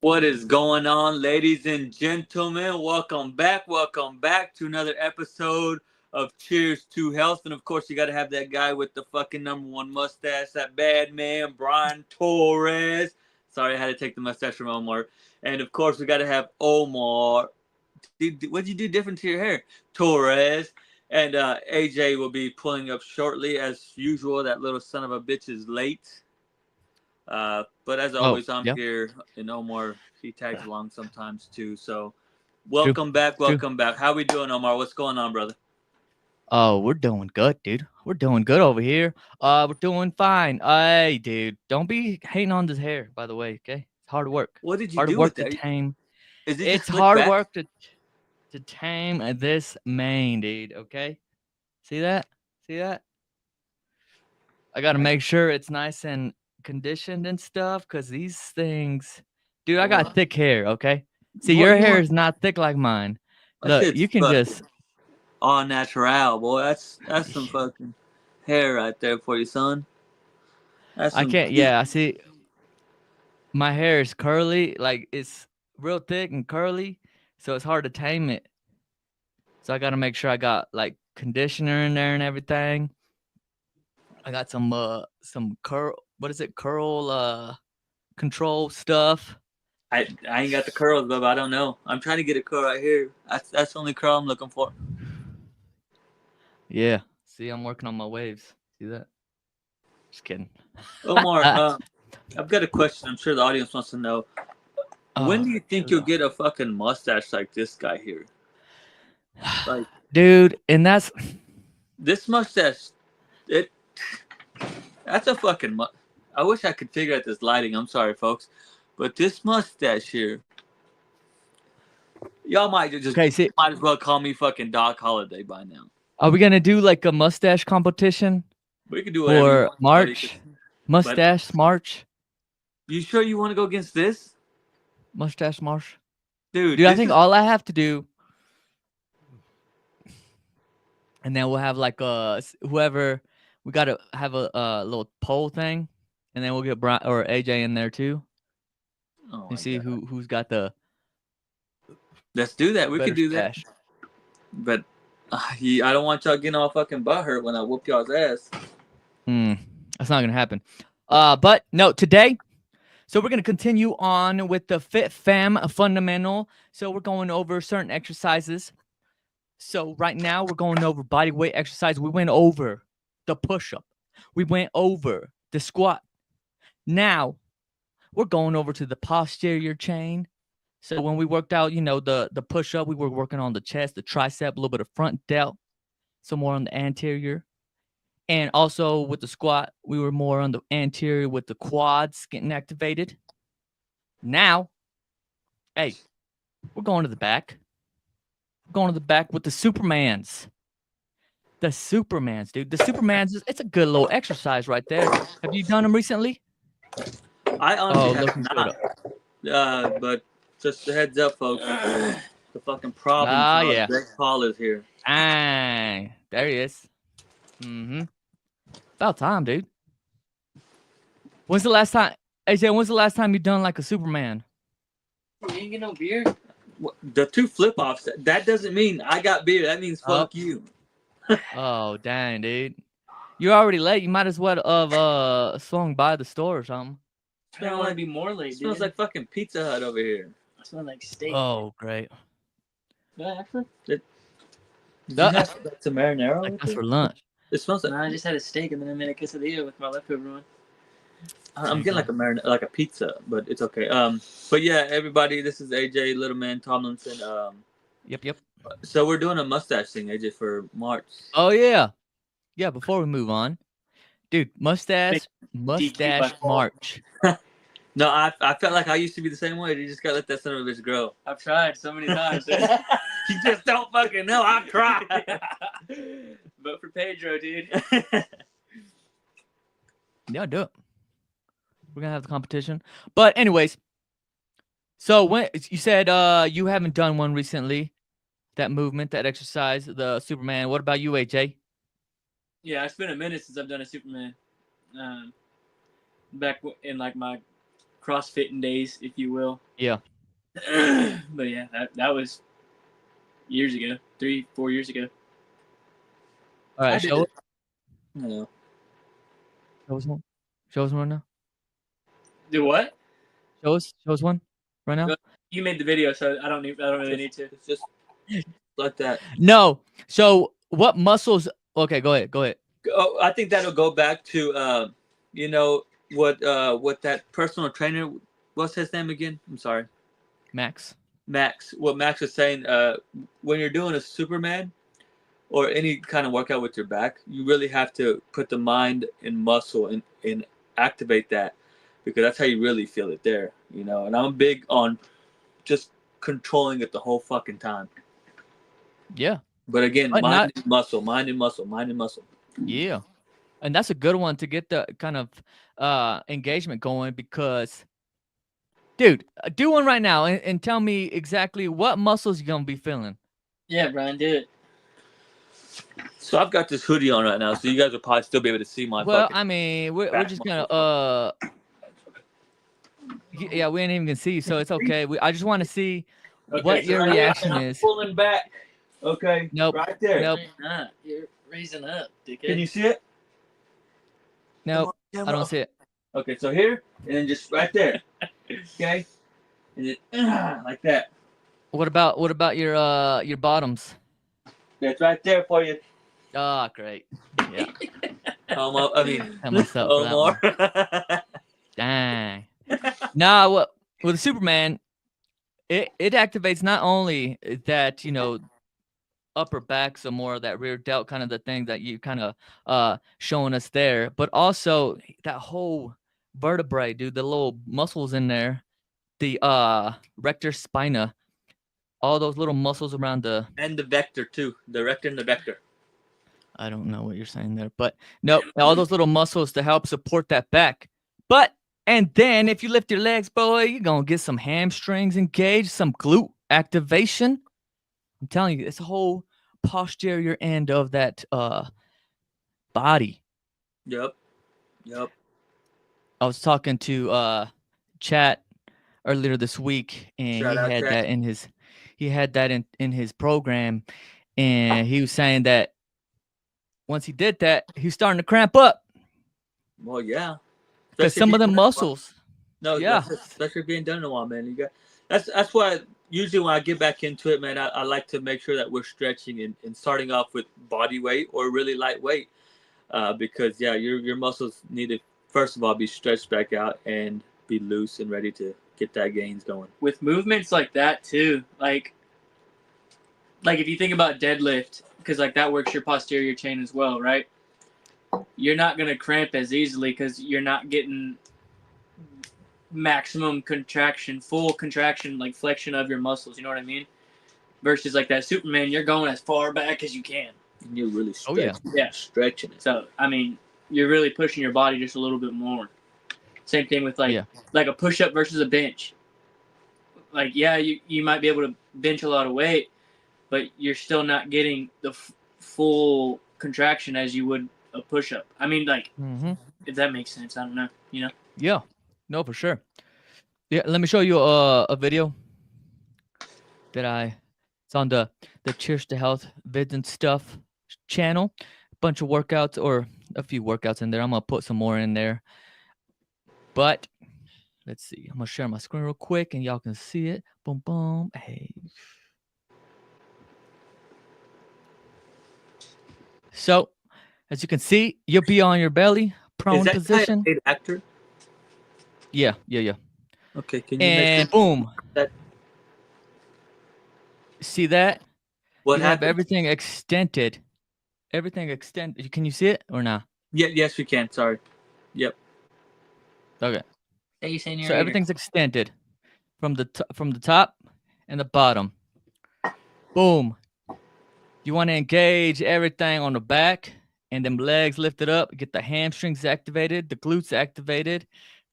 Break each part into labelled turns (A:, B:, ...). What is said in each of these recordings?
A: What is going on, ladies and gentlemen? Welcome back to another episode of Cheers to Health. And of course, you got to have that guy with the fucking number one mustache, that bad man, Brian Torres. Sorry, I had to take the mustache from Omar. And of course, we got to have Omar. What'd you do different to your hair? Torres. And AJ will be pulling up shortly as usual. That little son of a bitch is late. But as
B: Oh,
A: always, I'm
B: yeah,
A: here, and Omar he tags along sometimes too. So,
B: true, true.
A: welcome back. How we doing, Omar? What's going on, brother?
B: Oh, we're doing good, dude. We're doing good over here. We're doing fine. Hey, dude, don't be hating on this hair, by the way. Okay, it's hard work.
A: What did you
B: Hard
A: do with
B: work to
A: that?
B: tame.
A: Is it just
B: It's
A: slick
B: hard
A: back?
B: work to tame this mane, dude. Okay, see that? See that? I gotta make sure it's nice and conditioned and stuff, cause these things, dude. I got
A: Well,
B: thick hair. Okay, see,
A: boy,
B: your
A: you
B: hair
A: want
B: is not thick like mine.
A: that
B: Look,
A: shit's
B: you can
A: fucking
B: just.
A: all natural, boy. That's some fucking hair right there for you, son. That's
B: I
A: some
B: can't.
A: peak.
B: Yeah, I see. My hair is curly, like it's real thick and curly, so it's hard to tame it. So I got to make sure I got like conditioner in there and everything. I got some curl, what is it? Curl control stuff.
A: I ain't got the curls, but I don't know. I'm trying to get a curl right here. That's the only curl I'm looking for.
B: Yeah. See, I'm working on my waves. See that? Just kidding.
A: Omar, I've got a question. I'm sure the audience wants to know. When
B: Oh,
A: do you
B: here
A: think
B: we
A: you'll
B: go.
A: get a fucking mustache like this guy here? Like
B: Dude, and that's
A: this mustache, it that's a fucking. I wish I could figure out this lighting. I'm sorry, folks, but this mustache here, y'all
B: okay. See,
A: might as well call me fucking Doc Holiday by now.
B: are we gonna do like a mustache competition
A: We can do whatever you
B: for
A: want, buddy.
B: March?
A: But
B: Mustache March?
A: you sure you want to go against this,
B: Mustache March?
A: dude?
B: Dude, I
A: This
B: think
A: is
B: all I have to do, and then we'll have like whoever, we gotta have a little poll thing, and then we'll get Brian or AJ in there too,
A: oh
B: and
A: my
B: see
A: god.
B: who's got the
A: Let's do that. We could
B: better
A: do that.
B: stash.
A: But I don't want y'all getting all fucking butthurt when I whoop y'all's ass.
B: Hmm, that's not gonna happen. But no, today. So we're gonna continue on with the Fitfam fundamental. So we're going over certain exercises. So right now we're going over body weight exercise. We went over the push up. We went over the squat. Now we're going over to the posterior chain. So when we worked out, the push up, we were working on the chest, the tricep, a little bit of front delt, some more on the anterior. And also with the squat, we were more on the anterior with the quads getting activated. Now, hey, we're going to the back. We're going to the back with the Supermans. The Supermans, dude. The Supermans, it's a good little exercise right there. Have you done them recently?
A: I honestly
B: Oh,
A: have
B: looking good.
A: not. But just a heads up, folks. The fucking problem
B: Ah,
A: child,
B: yeah.
A: Greg Paul, is here.
B: Ah, there he is. Mm-hmm. About time, dude. When's the last time, AJ? When's the last time you done like a Superman?
C: You ain't get no beer?
A: The two flip offs. That doesn't mean I got beer. That means
B: Oh,
A: fuck you.
B: oh, dang, dude. You're already late. You might as well have swung by the store or something.
C: I don't want to be more late,
A: It smells
C: dude.
A: like fucking Pizza Hut over here.
C: I smell like steak.
B: Oh, great.
A: Yeah, actually. Did you
B: Duh.
A: have some marinara
B: Like
A: with
B: that's
A: it?
B: for lunch.
A: It smells like
C: No, I just had a steak and then I made a quesadilla with my leftover one.
A: I'm
B: You
A: getting
B: go.
A: like a like a pizza, but it's okay. But yeah, everybody, this is AJ Littleman Tomlinson.
B: Yep, yep.
A: So we're doing a mustache thing, AJ, for March.
B: Oh yeah, yeah. Before we move on, dude,
C: Big DQ by
B: mustache
C: fault.
B: march.
A: No, I felt like I used to be the same way. You just gotta let that son of a bitch grow.
C: I've tried so many times, dude.
A: You just don't fucking know. I've tried.
C: Vote for Pedro, dude.
B: Yeah, do it. We're gonna have the competition. But anyways, so when you said you haven't done one recently, that movement, that exercise, the Superman. What about you, AJ?
C: Yeah, it's been a minute since I've done a Superman. Back in like my CrossFitting days, if you will.
B: Yeah.
C: But yeah, that was years ago, 3-4 years ago.
B: All right,
A: I did
B: show
A: it. No.
B: us one. Show us one now.
C: Do what?
B: Show us one right now.
C: You made the video, so I don't really need to.
A: It's just like that.
B: No. So what muscles? Okay, go ahead. Go ahead.
A: Oh, I think that'll go back to you know what that personal trainer, what's his name again? I'm sorry.
B: Max.
A: Max. What Max was saying, when you're doing a Superman or any kind of workout with your back, you really have to put the mind and muscle and activate that, because that's how you really feel it there, you know. And I'm big on just controlling it the whole fucking time.
B: Yeah.
A: But again,
B: But
A: mind and muscle, mind and muscle, mind and muscle.
B: Yeah. And that's a good one to get the kind of engagement going, because, dude, do one right now and tell me exactly what muscles you're going to be feeling.
C: Yeah, Brian, do it.
A: So I've got this hoodie on right now, so you guys will probably still be able to see my
B: Well,
A: fucking
B: I mean, we're
A: back
B: just
A: muscles.
B: going to, yeah, we ain't even going to see you, so it's okay. I just want to see
A: Okay,
B: what
A: so
B: your
A: right here,
B: reaction
A: I'm
B: is.
A: pulling back. Okay.
B: Nope.
A: Right there.
B: Nope.
C: You're not. You're raising up, dickhead.
A: Can you see it?
B: Nope.
A: Come on,
B: I don't see it.
A: Okay, so here, and then just right there. Okay? And then like that.
B: What about your bottoms?
A: It's right there for you.
B: Ah, great. Yeah.
A: I mean,
B: Tell myself for that one.
A: Omar.
B: Dang. Nah, what with Superman, it activates not only that, you know, upper back, some more of that rear delt, kind of the thing that you kind of showing us there, but also that whole vertebrae, dude, the little muscles in there, the rector spina, all those little muscles around the
A: And the vector too. The rector and the vector.
B: I don't know what you're saying there, but nope, all those little muscles to help support that back. But and then if you lift your legs, boy, you're gonna get some hamstrings engaged, some glute activation. I'm telling you, it's a whole posterior end of that body.
A: Yep.
B: I was talking to Chat earlier this week, and
A: Shout
B: he
A: out,
B: had
A: Chat.
B: that in his program, and he was saying that once he did that, he's starting to cramp up
A: Well, yeah.
B: because some of the muscles.
A: No,
B: Yeah.
A: especially being done in a while, man. You got that's why usually when I get back into it, man, I like to make sure that we're stretching and starting off with body weight or really light weight, because yeah, your muscles need to first of all be stretched back out and be loose and ready to get that gains going.
C: With movements like that too, like if you think about deadlift, because like that works your posterior chain as well, right? You're not gonna cramp as easily because you're not getting maximum contraction, full contraction, like flexion of your muscles. You know what I mean? Versus like that Superman, you're going as far back as you can.
A: And you're really
B: Oh, yeah.
A: stretching it.
C: So I mean, you're really pushing your body just a little bit more. Same thing with like a push up versus a bench. Like yeah, you might be able to bench a lot of weight, but you're still not getting the full contraction as you would a push up. I mean, like if that makes sense, I don't know. You know?
B: Yeah, no, for sure. Yeah, let me show you a video that it's on the Cheers to Health vids and stuff channel. A bunch of workouts, or a few workouts in there. I'm gonna put some more in there. But let's see. I'm gonna share my screen real quick, and y'all can see it. Boom, boom. Hey. So, as you can see, you'll be on your belly, prone position.
A: Is that actor?
B: Yeah.
A: Okay, can you
B: And
A: make
B: boom.
A: that?
B: See that?
A: What
B: you have
A: happened?
B: everything extended. Everything extended. Can you see it or not?
A: Yeah, yes, we can. Sorry. Yep.
B: Okay.
C: Hey, you saying
B: So everything's extended from the top and the bottom. Boom. You want to engage everything on the back, and them legs lifted up. Get the hamstrings activated, the glutes activated.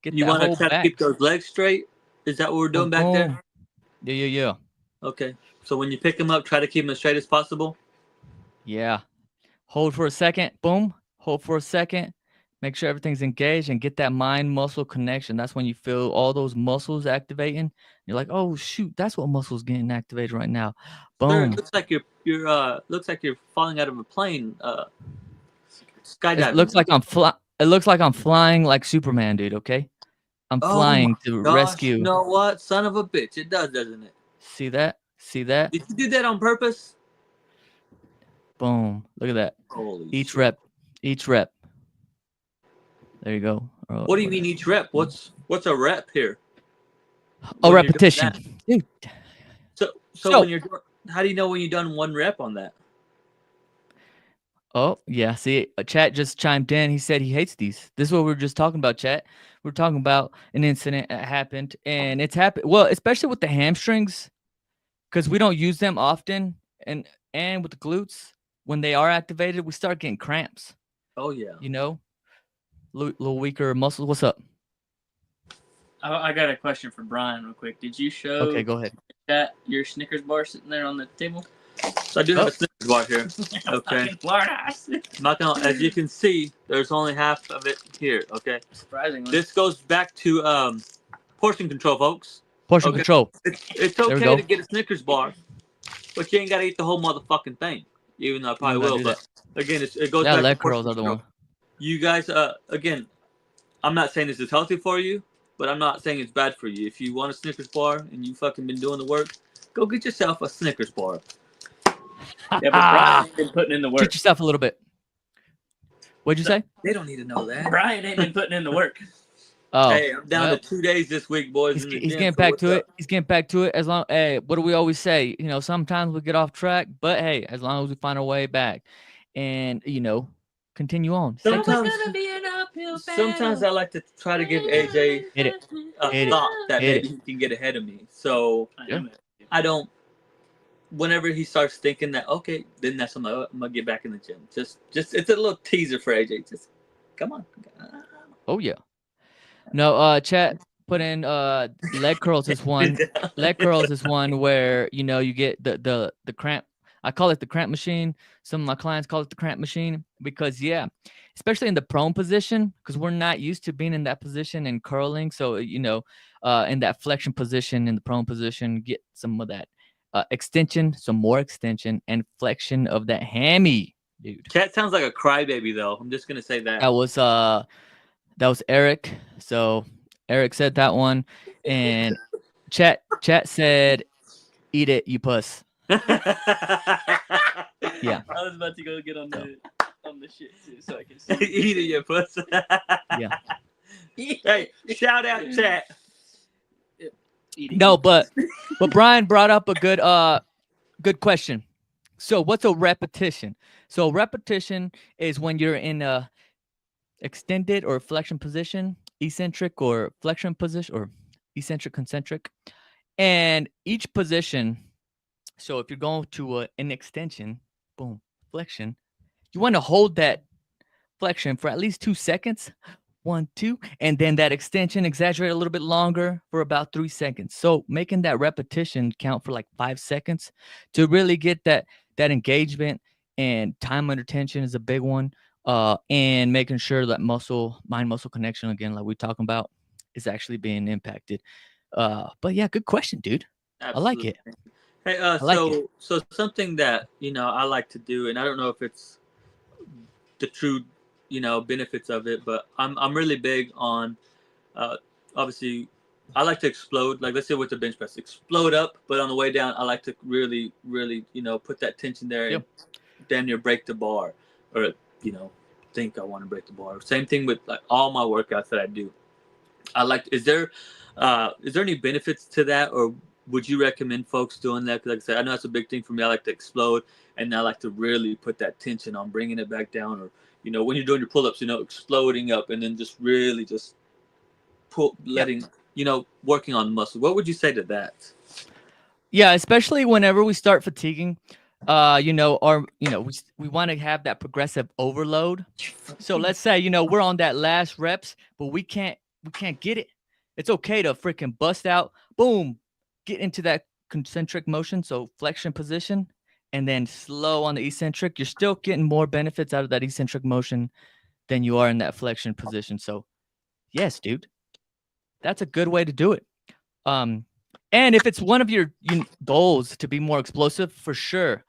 B: Get
A: You
B: that
A: want to
B: whole
A: try to
B: back.
A: keep those legs straight? Is that what we're doing back there?
B: Yeah.
A: Okay. So when you pick them up, try to keep them as straight as possible.
B: Yeah. Hold for a second. Boom. Hold for a second. make sure everything's engaged and get that mind muscle connection. That's when you feel all those muscles activating. You're like, oh shoot, that's what muscles getting activated right now.
A: Sir,
B: Boom.
A: it looks like you're falling out of a plane. Skydiving.
B: It looks like I'm flying like Superman, dude. Okay, I'm
A: Oh
B: flying
A: my
B: to
A: gosh!
B: rescue.
A: You know what, son of a bitch? It does, doesn't it?
B: See that? See that?
A: Did you do that on purpose?
B: Boom! Look at that.
A: Holy
B: Each
A: shit.
B: rep. Each rep. There you go.
A: What do you mean each rep? What's a rep here?
B: A
A: When you're doing
B: repetition, dude.
A: So when you're doing, how do you know when you've done one rep on that?
B: Oh, yeah. See, chat just chimed in. He said he hates these. This is what we were just talking about, chat. We're talking about an incident that happened, and it's happened. Well, especially with the hamstrings, because we don't use them often, and with the glutes, when they are activated, we start getting cramps.
A: Oh yeah.
B: You know, little weaker muscles. What's up?
C: I got a question for Brian, real quick. Did you show
B: Okay, go ahead.
C: Chat your Snickers bar sitting there on the table?
A: So I do have a Snickers bar here. Okay. Not gonna, as you can see, there's only half of it here. Okay.
C: Surprisingly.
A: This goes back to portion control, folks.
B: Portion control.
A: It's okay to get a Snickers bar, but you ain't gotta eat the whole motherfucking thing. Even though I probably will, but again, it goes back
B: leg
A: to
B: curls are the one.
A: You guys, again, I'm not saying this is healthy for you, but I'm not saying it's bad for you. If you want a Snickers bar and you fucking been doing the work, go get yourself a Snickers bar.
C: Yeah, but Brian ain't been putting in the work.
B: Treat yourself a little bit. What'd you say?
A: They don't need to know that.
C: Brian ain't been putting in the work.
B: Oh,
A: hey, I'm down to 2 days this week, boys.
B: He's getting back to it. He's getting back to it. As long, hey, what do we always say? You know, sometimes we get off track, but hey, as long as we find our way back, and you know, continue on.
A: Sometimes I like to try to give AJ a thought that maybe he can get ahead of me. So I don't. Whenever he starts thinking that, okay, then that's when I'm gonna get back in the gym. Just it's a little teaser for AJ. Just come on.
B: Oh yeah. No, chat put in leg curls is one. Leg curls is one where you know you get the cramp. I call it the cramp machine. Some of my clients call it the cramp machine because especially in the prone position, because we're not used to being in that position and curling. So you know, in that flexion position in the prone position, get some of that extension, some more extension and flexion of that hammy, dude.
A: Chat sounds like a crybaby though. I'm just gonna say that.
B: That was Eric. So Eric said that one, and chat said, "Eat it, you puss." Yeah.
C: I was about to go get on the shit too, so I can see.
A: Eat it, you puss.
B: Yeah.
A: Hey, shout out chat.
B: No, but Brian brought up a good question. So what's a repetition? So repetition is when you're in a extended or flexion position, eccentric or flexion position, or eccentric, concentric, and each position. So if you're going to an extension, boom, flexion, you want to hold that flexion for at least 2 seconds. 1, 2, and then that extension exaggerate a little bit longer for about 3 seconds. So making that repetition count for like 5 seconds to really get that engagement, and time under tension is a big one. And making sure that mind muscle connection, again, like we're talking about, is actually being impacted. But yeah, good question, dude. Absolutely. I like it.
A: Hey, so something that I like to do, and I don't know if it's the true benefits of it, but I'm really big on obviously I like to explode, like let's say with the bench press, explode up, but on the way down I like to really put that tension there. Yep. And then you break the bar, or think I want to break the bar. Same thing with like all my workouts that I do. I like, is there any benefits to that, or would you recommend folks doing that? Because like I said, I know that's a big thing for me. I like to explode, and I like to really put that tension on bringing it back down, or when you're doing your pull-ups, exploding up, and then just really just letting, working on muscle. What would you say to that?
B: Yeah, especially whenever we start fatiguing, we want to have that progressive overload. So let's say, we're on that last reps, but we can't get it. It's okay to freaking bust out, boom, get into that concentric motion. So flexion position, and then slow on the eccentric. You're still getting more benefits out of that eccentric motion than you are in that flexion position. So, yes, dude, that's a good way to do it. And if it's one of your goals to be more explosive, for sure,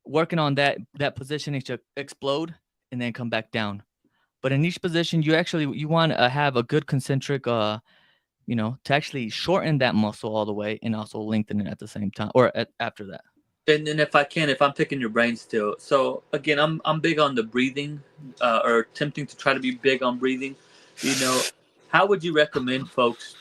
B: working on that positioning to explode and then come back down. But in each position, you want to have a good concentric, to actually shorten that muscle all the way and also lengthen it at the same time or after that.
A: And then if I'm picking your brain still. So again, I'm big on the breathing, or attempting to try to be big on breathing. How would you recommend folks,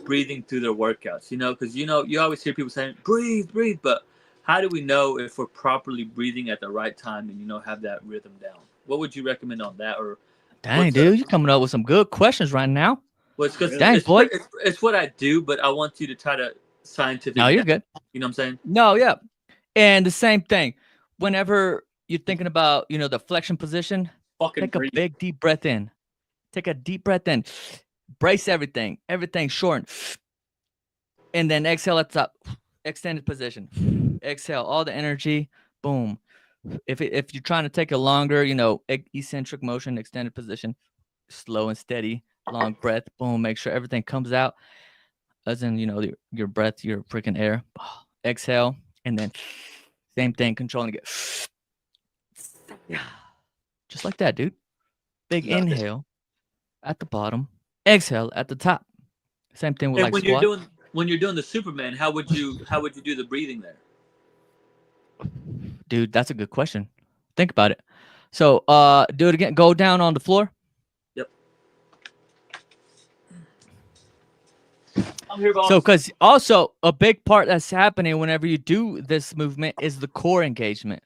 A: breathing through their workouts? Because you always hear people saying breathe, breathe, but how do we know if we're properly breathing at the right time and have that rhythm down? What would you recommend on that? Or
B: dang, dude, you're coming up with some good questions right now.
A: Well, it's because
B: dang, boy,
A: it's what I do, but I want you to try to scientifically.
B: No, you're good.
A: You know what I'm saying?
B: No, yeah. And the same thing. Whenever you're thinking about, the flexion position, take a big deep breath in. Take a deep breath in. Brace everything. Everything short. And then exhale at the top. Extended position. Exhale all the energy. Boom. If you're trying to take a longer, eccentric motion, extended position, slow and steady, long breath. Boom. Make sure everything comes out. As in, your breath, your freaking air. Exhale. And then same thing, controlling it. Just like that, dude. Big inhale at the bottom, exhale at the top. Same thing with squat.
A: When you're doing the Superman, how would you do the breathing there?
B: Dude, that's a good question. Think about it. So, do it again. Go down on the floor.
A: Yep.
C: I'm here, boss.
B: So, because also a big part that's happening whenever you do this movement is the core engagement.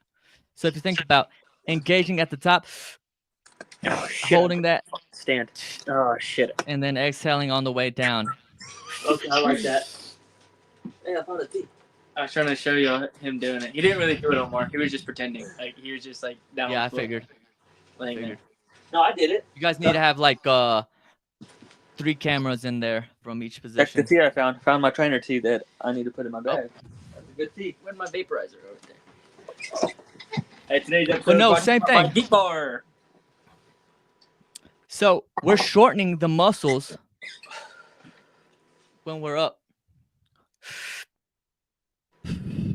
B: So, if you think about engaging at the top, holding that
C: stand. Oh shit!
B: And then exhaling on the way down.
C: Okay, I like that. Hey, I found a tee. I was trying to show you him doing it. He didn't really do it no more. He was just pretending. Like he was just like down.
B: Yeah, I figured.
C: No, I did it.
B: You guys need to have 3 cameras in there from each position.
A: That's the tee I found. Found my trainer tee that I need to put in my bag.
C: That's a good tee. Where's my vaporizer over there? Hey, today's episode.
B: No, same thing.
C: Heat bar.
B: So we're shortening the muscles when we're up,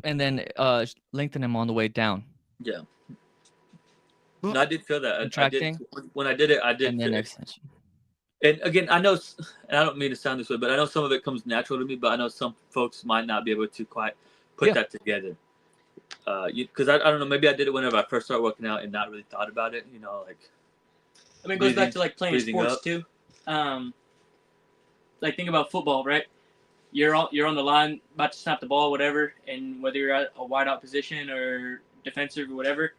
B: and then lengthen them on the way down.
A: Yeah. No, I did feel that.
B: Contracting.
A: When I did it, I did.
B: And then extension.
A: And again, I know, and I don't mean to sound this way, but I know some of it comes natural to me. But I know some folks might not be able to quite put that together. Because I don't know, maybe I did it whenever I first started working out and not really thought about it.
C: I mean, it goes back to playing sports too. Think about football, right? You're on the line, about to snap the ball, whatever, and whether you're at a wide out position or defensive or whatever,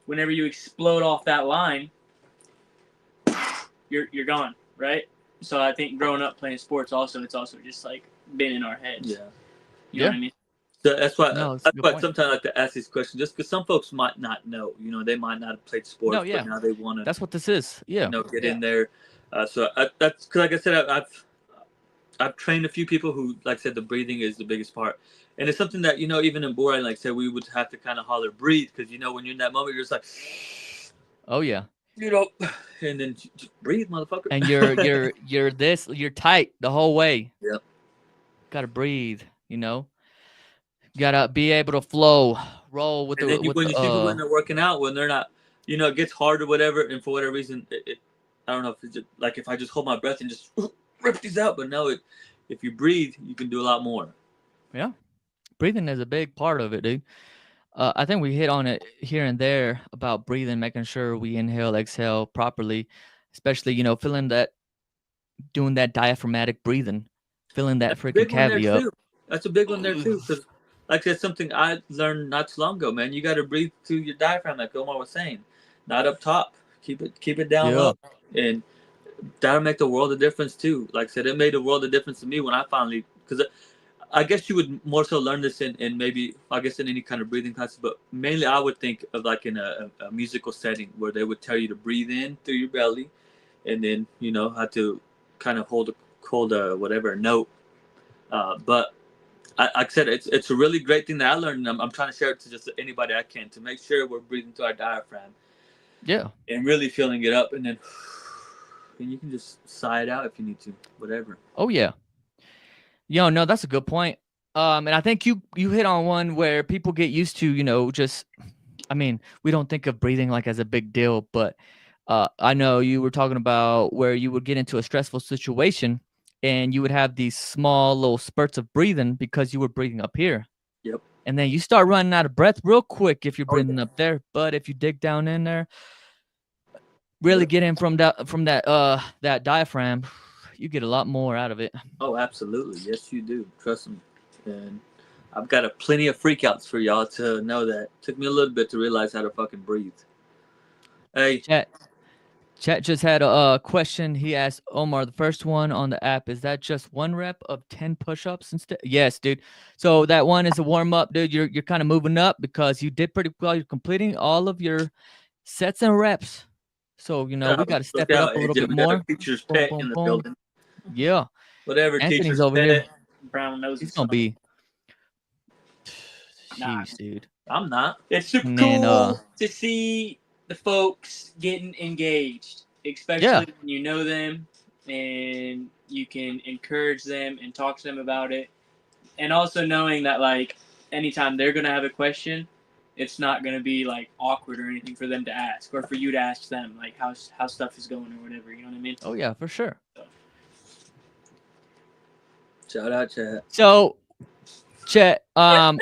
C: whenever you explode off that line, you're gone, right? So I think growing up playing sports, it's also just been in our heads.
A: Yeah.
C: You know what I mean?
A: So that's why sometimes I like to ask these questions, just because some folks might not know. They might not have played sports, but now they want to.
B: That's what this is. Yeah.
A: Get in there. So that's because, like I said, I've trained a few people who, like I said, the breathing is the biggest part, and it's something that even in boring, like I said, we would have to kind of holler breathe because when you're in that moment, you're just like,
B: oh yeah,
A: and then just breathe, motherfucker.
B: And you're tight the whole way.
A: Yep.
B: Gotta breathe. Gotta be able to flow, roll with
A: and
B: the.
A: Then when you see people when they're working out, when they're not, it gets hard or whatever, and for whatever reason, I don't know if it's just, if I just hold my breath and just rip these out, but no, if you breathe, you can do a lot more.
B: Yeah, breathing is a big part of it, dude. I think we hit on it here and there about breathing, making sure we inhale, exhale properly, especially feeling that, doing that diaphragmatic breathing, filling that freaking cavity up.
A: That's a big one there too, because that's something I learned not too long ago, man. You got to breathe through your diaphragm, like Omar was saying, not up top. Keep it down low, and that'll make the world of difference too. Like I said, it made a world of difference to me when I finally, because I guess you would more so learn this in maybe, I guess, in any kind of breathing classes, but mainly I would think of in a musical setting where they would tell you to breathe in through your belly, and then how to kind of hold a note. But like I said, it's a really great thing that I learned, and I'm trying to share it to just anybody I can, to make sure we're breathing through our diaphragm.
B: Yeah.
A: and really feeling it up, and then and you can just sigh it out if you need to, whatever.
B: Oh yeah. No, that's a good point. And I think you hit on one where people get used to, just I mean, we don't think of breathing like as a big deal, but I know you were talking about where you would get into a stressful situation and you would have these small little spurts of breathing because you were breathing up here.
A: Yep.
B: And then you start running out of breath real quick if you're
A: Oh,
B: breathing
A: yeah.
B: up there. But if you dig down in there, really
A: Yep.
B: get in from that diaphragm, you get a lot more out of it.
A: Oh, absolutely. Yes, you do. Trust me. And I've got plenty of freakouts for y'all to know that. Took me a little bit to realize how to fucking breathe. Hey,
B: Chat just had a question. He asked Omar, the first one on the app, is that just one rep of 10 push-ups instead? Yes, dude. So that one is a warm-up, dude. You're kind of moving up because you did pretty well. You're completing all of your sets and reps. So, we got to
A: look
B: step it up
A: out,
B: a little
A: AJ.
B: bit
A: We got our
B: more.
A: teacher's
B: Boom,
A: pet
B: boom,
A: in the
B: boom.
A: building.
B: Yeah.
A: Whatever,
B: Anthony's
A: teacher's
B: over
A: pet.
B: here.
C: Brown nose.
B: He's going to be.
C: Nah.
B: Jeez, dude.
A: I'm not.
C: It's super
B: And then,
C: cool to see the folks getting engaged, especially
B: Yeah.
C: when you know them and you can encourage them and talk to them about it. And also knowing that, like, anytime they're going to have a question, it's not going to be, like, awkward or anything for them to ask or for you to ask them, like, how stuff is going or whatever. You know what I mean?
B: Oh, yeah, for sure.
A: Shout out, chat.
B: So, Chet, so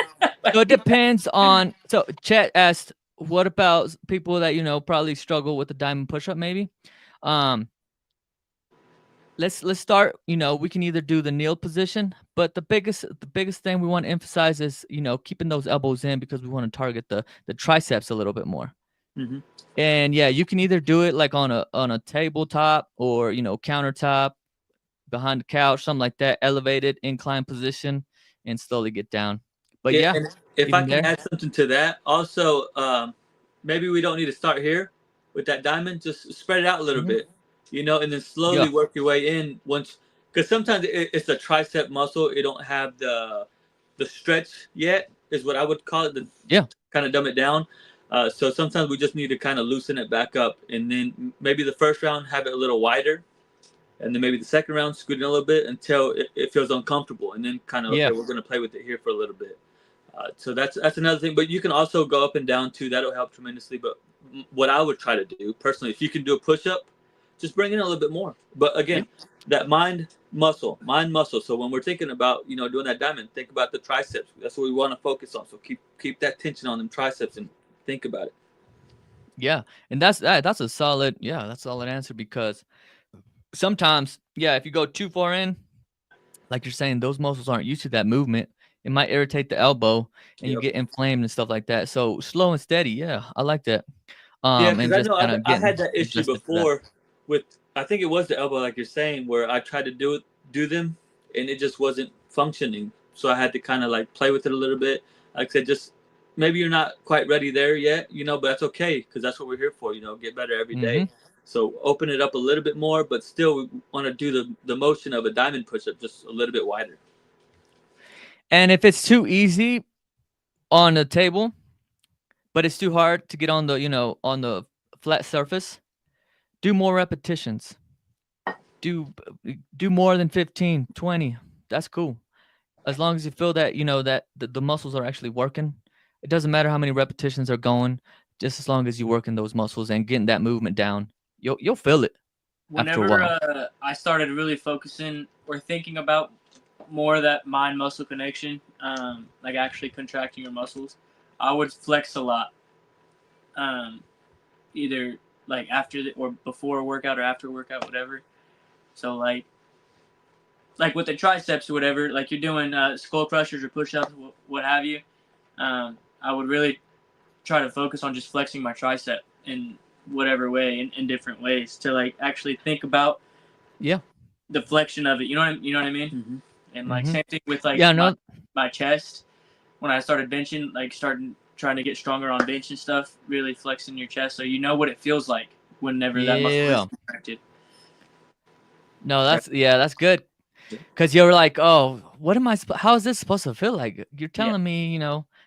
B: it depends on. So, Chet asked, what about people that probably struggle with the diamond push-up? Maybe. Let's start. We can either do the kneel position, but the biggest thing we want to emphasize is keeping those elbows in because we want to target the triceps a little bit more.
A: Mm-hmm.
B: And yeah, you can either do it like on a tabletop or countertop, behind the couch, something like that, elevated incline position, and slowly get down. But yeah,
A: And if I
B: even
A: can
B: there,
A: add something to that, also, maybe we don't need to start here with that diamond. Just spread it out a little
B: Mhm.
A: bit, and then slowly
B: Yeah.
A: work your way in. Because sometimes it's a tricep muscle. It don't have the stretch yet, is what I would call it.
B: Yeah.
A: Kind of dumb it down. So sometimes we just need to kind of loosen it back up, and then maybe the first round have it a little wider, and then maybe the second round scoot it a little bit until it feels uncomfortable, and then kind of
B: Yeah.
A: okay, we're gonna play with it here for a little bit. So that's another thing. But you can also go up and down too. That'll help tremendously. But what I would try to do personally, if you can do a push up, just bring in a little bit more. But again, that mind muscle. So when we're thinking about doing that diamond, think about the triceps. That's what we want to focus on. So keep that tension on them triceps and think about it.
B: Yeah, and that's a solid answer because sometimes if you go too far in, like you're saying, those muscles aren't used to that movement. It might irritate the elbow and you
A: Yep.
B: get inflamed and stuff like that. So slow and steady. Yeah, I like that.
A: Yeah,
B: And
A: because I
B: just
A: know
B: kind of
A: I had
B: getting
A: that issue
B: adjusted to that.
A: before with I think it was the elbow, like you're saying, where I tried to do them, and it just wasn't functioning. So I had to kind of like play with it a little bit. Like I said, just maybe you're not quite ready there yet, but that's okay because that's what we're here for. Get better every day.
B: Mhm.
A: So open it up a little bit more, but still we want to do the motion of a diamond push-up just a little bit wider.
B: And if it's too easy on the table, but it's too hard to get on the on the flat surface, do more repetitions. Do more than 15, 20. That's cool. As long as you feel that that the muscles are actually working. It doesn't matter how many repetitions are going, just as long as you're working those muscles and getting that movement down, you'll feel it after a while.
C: Whenever I started really focusing or thinking about more of that mind muscle connection, like actually contracting your muscles, I would flex a lot. Either like after or before a workout or after a workout, whatever. So like with the triceps or whatever, like you're doing skull crushers or push-ups, what have you. I would really try to focus on just flexing my tricep in whatever way, in different ways, to like actually think about the flexion of it. You know what I mean?
A: Mm-hmm.
C: And like same thing with like my chest. When I started benching, like trying to get stronger on bench and stuff, really flexing your chest so you know what it feels like whenever that muscle is contracted.
B: No, that's good. Because you're like, oh, what am I? How is this supposed to feel like? You're telling me,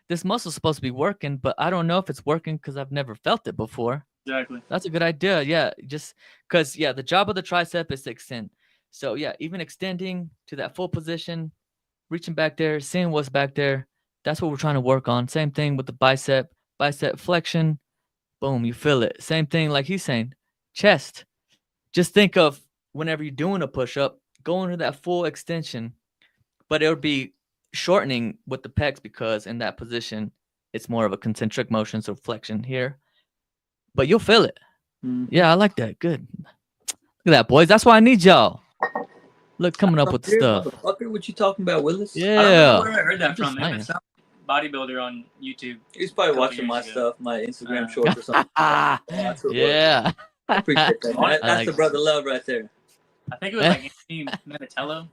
B: this muscle's supposed to be working, but I don't know if it's working because I've never felt it before.
C: Exactly.
B: That's a good idea. Yeah, just because the job of the tricep is to extend. So yeah, even extending to that full position, reaching back there, seeing what's back there. That's what we're trying to work on. Same thing with the bicep flexion. Boom, you feel it. Same thing like he's saying, chest. Just think of whenever you're doing a push-up, going to that full extension, but it would be shortening with the pecs because in that position, it's more of a concentric motion, so flexion here. But you'll feel it. Yeah, I like that. Good. Look at that, boys. That's why I need y'all. Look, coming up with stuff.
A: Motherfucker, what you talking about, Willis?
B: Yeah.
C: I don't know where I heard that
B: I'm just
C: from. It
B: saying.
C: was some bodybuilder on YouTube.
A: He's probably watching my stuff, my Instagram shorts or something. That's what it was.
B: Yeah.
A: I appreciate that.
C: I
A: That's
B: like
A: the brother love right there.
C: I think it was like Anthony Manatello.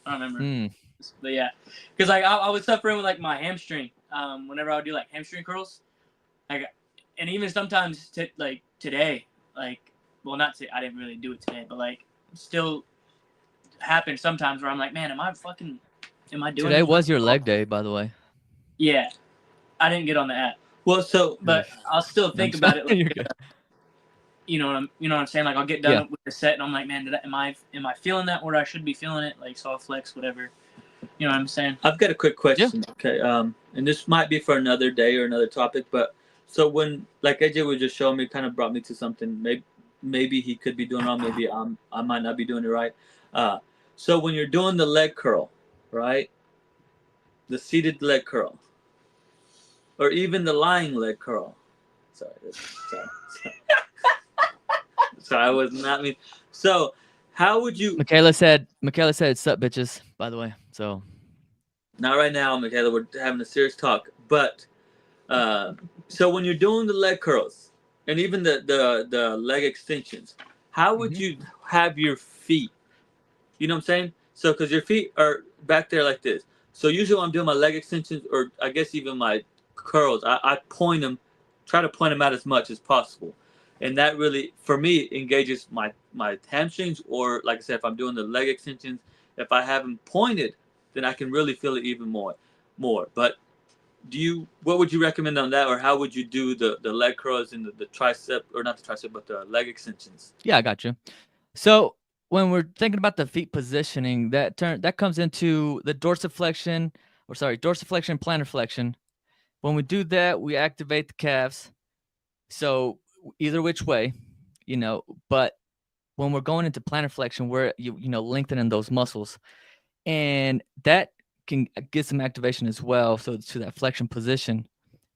C: I don't remember. But yeah, because like I was suffering with like my hamstring. Whenever I would do like hamstring curls, like, and even sometimes like today, like, well, not I didn't really do it today, but like still happens sometimes where I'm like, man, am I doing
B: Today
C: this
B: was your
C: wrong?
B: leg day, by the way.
C: Yeah, I didn't get on the app.
A: Well, so
C: but I'll still think about it. Like, you know what I'm saying? Like I'll get done with the set, and I'm like, man, am I feeling that where I should be feeling it? Like soft flex, whatever. You know what I'm saying?
A: I've got a quick question. Yeah. Okay, and this might be for another day or another topic, but so when like AJ was just showing me, kind of brought me to something. Maybe he could be doing wrong. Maybe I might not be doing it right. So when you're doing the leg curl, right? The seated leg curl, or even the lying leg curl. Sorry. So I was not mean. So how would you?
B: Michaela said, "Sup, bitches." By the way, so
A: not right now, Michaela. We're having a serious talk. But so when you're doing the leg curls and even the leg extensions, how would you have your feet? You know what I'm saying? So because your feet are back there like this. So usually when I'm doing my leg extensions, or I guess even my curls, I point them, try to point them out as much as possible. And that really, for me, engages my hamstrings, or like I said, if I'm doing the leg extensions, if I have them pointed, then I can really feel it even more. But what would you recommend on that, or how would you do the leg curls and the tricep, or not the tricep, but the leg extensions?
B: Yeah, I got you. So when we're thinking about the feet positioning, that comes into the dorsiflexion, plantar flexion. When we do that, we activate the calves. So either which way, but when we're going into plantar flexion, we're lengthening those muscles, and that can get some activation as well. So to that flexion position,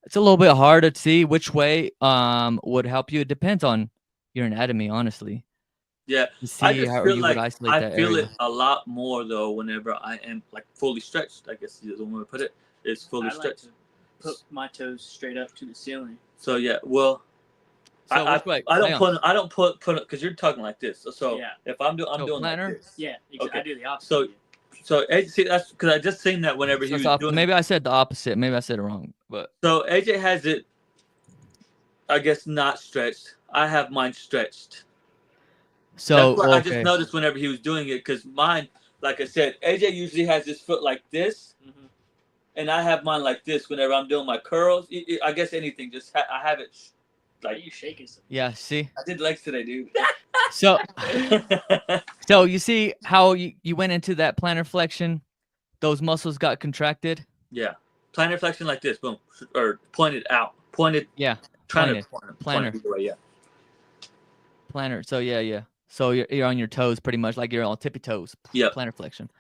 B: it's a little bit harder to see which way would help you. It depends on your anatomy, honestly.
A: Yeah,
B: I just feel like
A: I feel it a lot more though whenever I am like fully stretched. I guess the way to put it is fully stretched.
C: Like to put my toes straight up to the ceiling.
A: So yeah, well,
B: so
A: I don't put because you're talking like this. So yeah. If I'm doing
B: plantar?
A: Like this.
C: Yeah, exactly. Okay. I do the opposite.
A: So see, that's because I just seen that whenever he was doing.
B: Maybe I said the opposite. Maybe I said it wrong. But
A: so AJ has it, I guess, not stretched. I have mine stretched.
B: So
A: that's what I just noticed whenever he was doing it, because mine, like I said, AJ usually has his foot like this, and I have mine like this whenever I'm doing my curls. I guess anything, just I have it like
C: you shaking something.
B: Yeah, see,
A: I did legs today, dude.
B: So you see how you went into that plantar flexion, those muscles got contracted.
A: Yeah, plantar flexion like this, boom, or pointed out, pointed.
B: Yeah,
A: trying
B: pointed.
A: to
B: Plantar.
A: Way, yeah.
B: Plantar. So yeah. So you're on your toes pretty much, like you're on tippy toes.
A: Yeah.
B: Plantar flexion.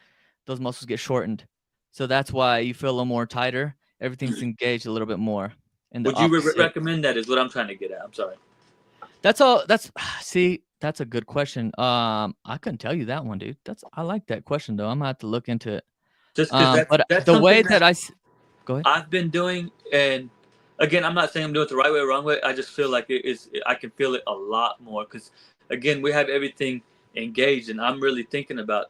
B: Those muscles get shortened, so that's why you feel a little more tighter. Everything's engaged a little bit more.
A: Would you recommend that? Is what I'm trying to get at. I'm sorry.
B: That's all. That's a good question. I couldn't tell you that one, dude. I like that question though. I'm gonna have to look into it.
A: Just because
B: that's the way that I go ahead.
A: I've been doing, and again, I'm not saying I'm doing it the right way or wrong way. I just feel like I can feel it a lot more because, again, we have everything engaged, and I'm really thinking about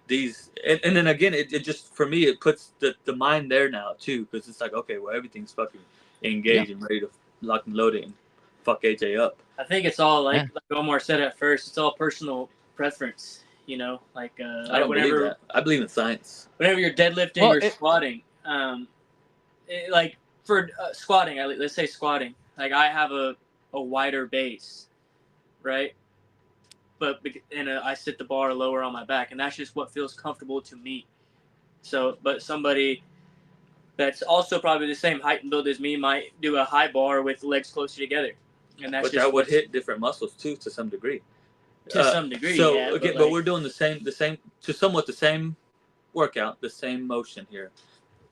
A: these. And then again, it just, for me, it puts the mind there now too, because it's like, okay, well, everything's fucking engaged and ready to lock and load it and fuck AJ up.
C: I think it's all like Omar said at first. It's all personal preference, I don't
A: believe that. I believe in science.
C: Whenever you're deadlifting or squatting, for squatting, let's say squatting. Like I have a a wider base, right? But I sit the bar lower on my back, and that's just what feels comfortable to me. So, but somebody that's also probably the same height and build as me might do a high bar with legs closer together, and that's
A: but
C: just
A: that would hit different muscles too to some degree.
C: some degree.
A: So
C: yeah,
A: okay, but we're doing the same, to somewhat the same workout, the same motion here,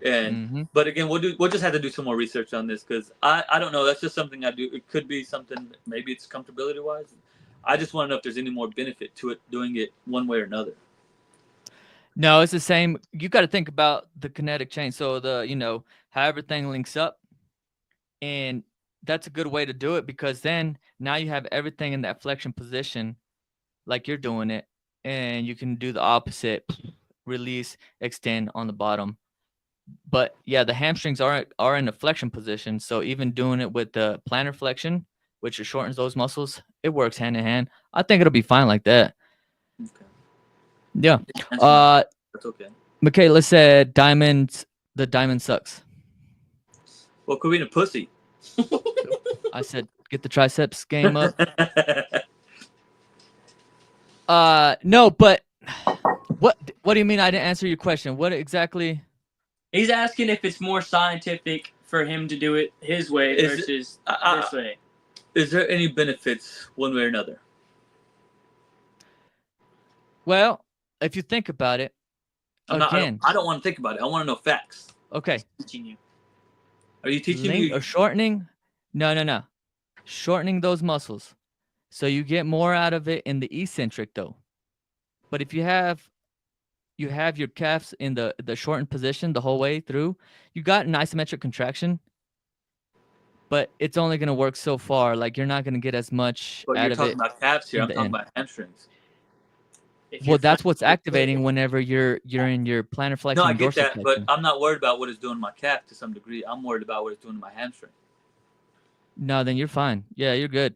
A: and but again, we'll just have to do some more research on this because I don't know. That's just something I do. It could be something. Maybe it's comfortability wise. I just want to know if there's any more benefit to it doing it one way or another.
B: No, it's the same. You got to think about the kinetic chain. So how everything links up, and that's a good way to do it because then now you have everything in that flexion position, like you're doing it, and you can do the opposite, release, extend on the bottom. But yeah, the hamstrings are in the flexion position. So even doing it with the plantar flexion, which shortens those muscles, it works hand in hand. I think it'll be fine like that.
A: Okay.
B: Yeah.
A: That's okay.
B: Michaela said the diamond sucks.
A: Well, quit being a pussy.
B: I said get the triceps game up. No, but what do you mean I didn't answer your question? What exactly?
C: He's asking if it's more scientific for him to do it his way versus this way.
A: Is there any benefits one way or another?
B: Well, if you think about it,
A: I don't want to think about it. I want to know facts.
B: Okay.
C: Teaching you.
A: Are you teaching me?
B: Or shortening? No. Shortening those muscles. So you get more out of it in the eccentric though. But if you have your calves in the shortened position the whole way through, you got an isometric contraction, but it's only going to work so far. Like you're not going to get as much out of it.
A: You're talking about calves here. I'm talking about hamstrings.
B: Well, that's what's activating whenever you're in your plantar flexion.
A: No, I get that, but I'm not worried about what it's doing to my calf to some degree. I'm worried about what it's doing to my hamstring.
B: No, then you're fine. Yeah, you're good.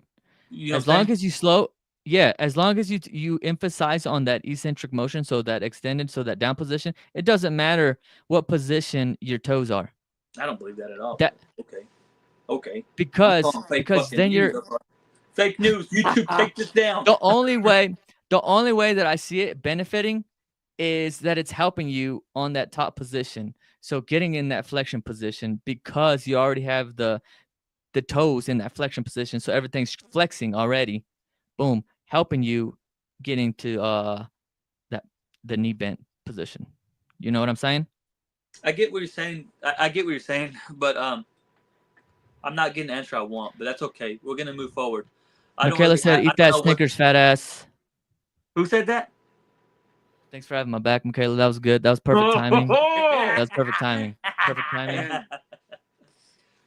B: As long as you slow. Yeah, as long as you emphasize on that eccentric motion, so that extended, so that down position, it doesn't matter what position your toes are.
A: I don't believe that at all. Okay.
B: Because then you're
A: fake news. YouTube, take this down.
B: The only way that I see it benefiting is that it's helping you on that top position. So getting in that flexion position because you already have the toes in that flexion position, so everything's flexing already. Boom. Helping you getting to the knee bent position. You know what I'm saying?
A: I get what you're saying. I get what you're saying, but I'm not getting the answer I want. But that's okay. We're gonna move forward.
B: Michaela said, "Eat that Snickers, fat ass."
A: Who said that?
B: Thanks for having my back, Michaela. That was good. That was perfect timing. That was perfect timing. Perfect timing.